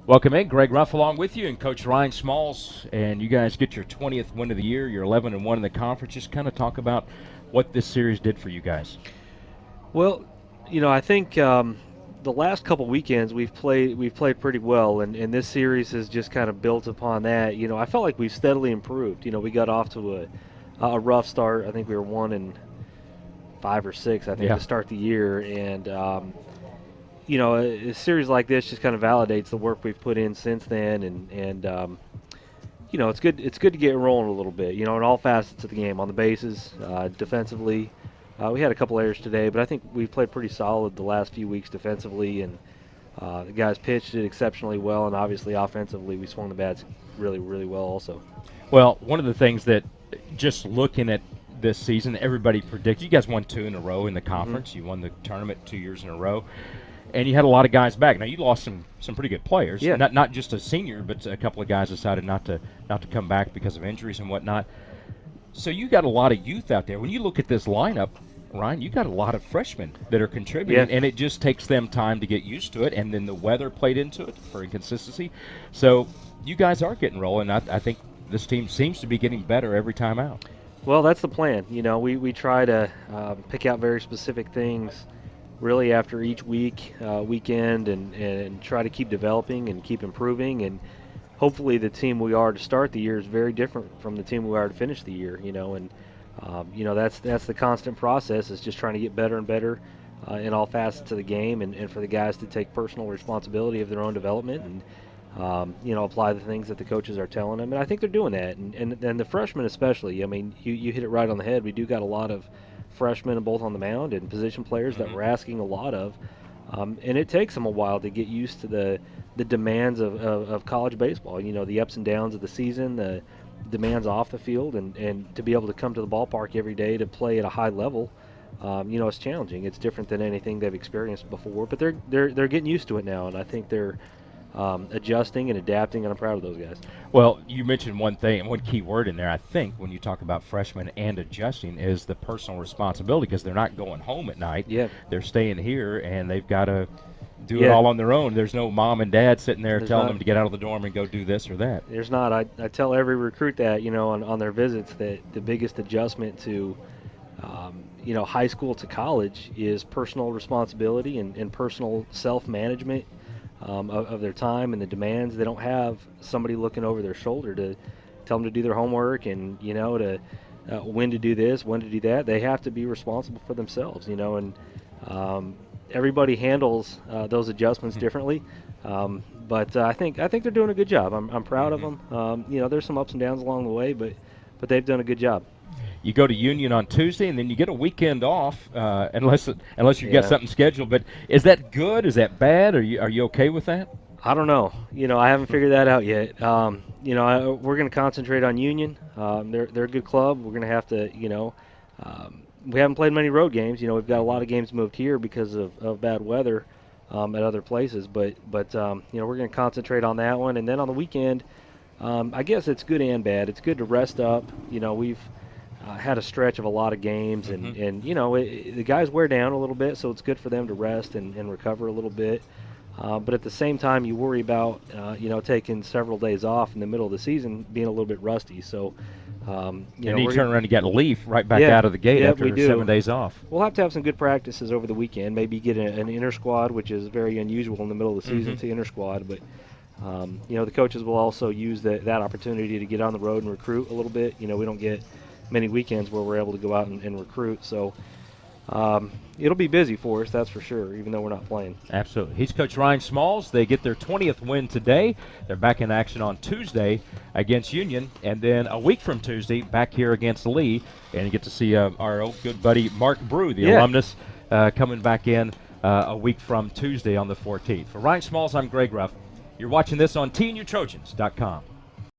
Welcome in, Greg Ruff along with you and Coach Ryan Schmalz, and you guys get your 20th win of the year. You're 11-1 in the conference. Just kind of talk about what this series did for you guys. Well, I think the last couple weekends we've played pretty well, and this series has just kind of built upon that. I felt like we've steadily improved. We got off to a rough start. I think we were 1-5 or 6, I think, Yeah. to start the year, and a series like this just kind of validates the work we've put in since then, and it's good. It's good to get rolling a little bit. In all facets of the game, on the bases, defensively. We had a couple errors today, but I think we played pretty solid the last few weeks defensively, and the guys pitched it exceptionally well, and obviously offensively we swung the bats really, really well also. Well, one of the things that just looking at this season, everybody predicted you guys won 2 in a row in the conference. You won the tournament 2 years in a row. And you had a lot of guys back. Now you lost some pretty good players. Yeah. Not just a senior, but a couple of guys decided not to come back because of injuries and whatnot. So you got a lot of youth out there. When you look at this lineup, Ryan, you got a lot of freshmen that are contributing, Yeah. and it just takes them time to get used to it. And then the weather played into it for inconsistency. So you guys are getting rolling. I think this team seems to be getting better every time out. Well, that's the plan. We try to pick out very specific things really after each weekend, and try to keep developing and keep improving. And hopefully the team we are to start the year is very different from the team we are to finish the year, and that's the constant process, is just trying to get better and better in all facets of the game, and for the guys to take personal responsibility of their own development, and apply the things that the coaches are telling them. And I think they're doing that, and the freshmen especially. I mean, you hit it right on the head. We do got a lot of freshmen both on the mound and position players that we're asking a lot of, and it takes them a while to get used to the demands of college baseball. The ups and downs of the season, the demands off the field, and to be able to come to the ballpark every day to play at a high level. It's challenging. It's different than anything they've experienced before, but they're getting used to it now, and I think they're adjusting and adapting, and I'm proud of those guys. Well, you mentioned one thing, one key word in there, I think, when you talk about freshmen and adjusting, is the personal responsibility, because they're not going home at night. Yeah. They're staying here, and they've got to do it Yeah. all on their own. There's no mom and dad sitting there There's telling not. them to get out of the dorm and go do this or that. There's not. I tell every recruit that, on their visits, that the biggest adjustment to, high school to college is personal responsibility and personal self-management of their time and the demands. They don't have somebody looking over their shoulder to tell them to do their homework, and, to when to do this, when to do that. They have to be responsible for themselves, and everybody handles those adjustments differently. But I think they're doing a good job. I'm proud of them. There's some ups and downs along the way, but they've done a good job. You go to Union on Tuesday, and then you get a weekend off, unless you've got Yeah. something scheduled. But is that good? Is that bad? Are you okay with that? I don't know. I haven't figured that out yet. We're going to concentrate on Union. They're a good club. We're going to have to, we haven't played many road games. We've got a lot of games moved here because of bad weather at other places. But we're going to concentrate on that one. And then on the weekend, I guess it's good and bad. It's good to rest up. We've had a stretch of a lot of games, and the guys wear down a little bit, so it's good for them to rest and recover a little bit. But at the same time, you worry about taking several days off in the middle of the season, being a little bit rusty. So And you turn around and get a leaf right back Yeah, out of the gate yeah, after we do. 7 days off. we'll have to have some good practices over the weekend. Maybe get an inter squad, which is very unusual in the middle of the season to inter squad. But the coaches will also use that opportunity to get on the road and recruit a little bit. We don't get many weekends where we're able to go out and recruit. So it'll be busy for us, that's for sure, even though we're not playing. Absolutely. He's Coach Ryan Schmalz. They get their 20th win today. They're back in action on Tuesday against Union, and then a week from Tuesday back here against Lee. And you get to see our old good buddy Mark Brew, the alumnus, coming back in a week from Tuesday on the 14th. For Ryan Schmalz, I'm Greg Ruff. You're watching this on TNUtrojans.com.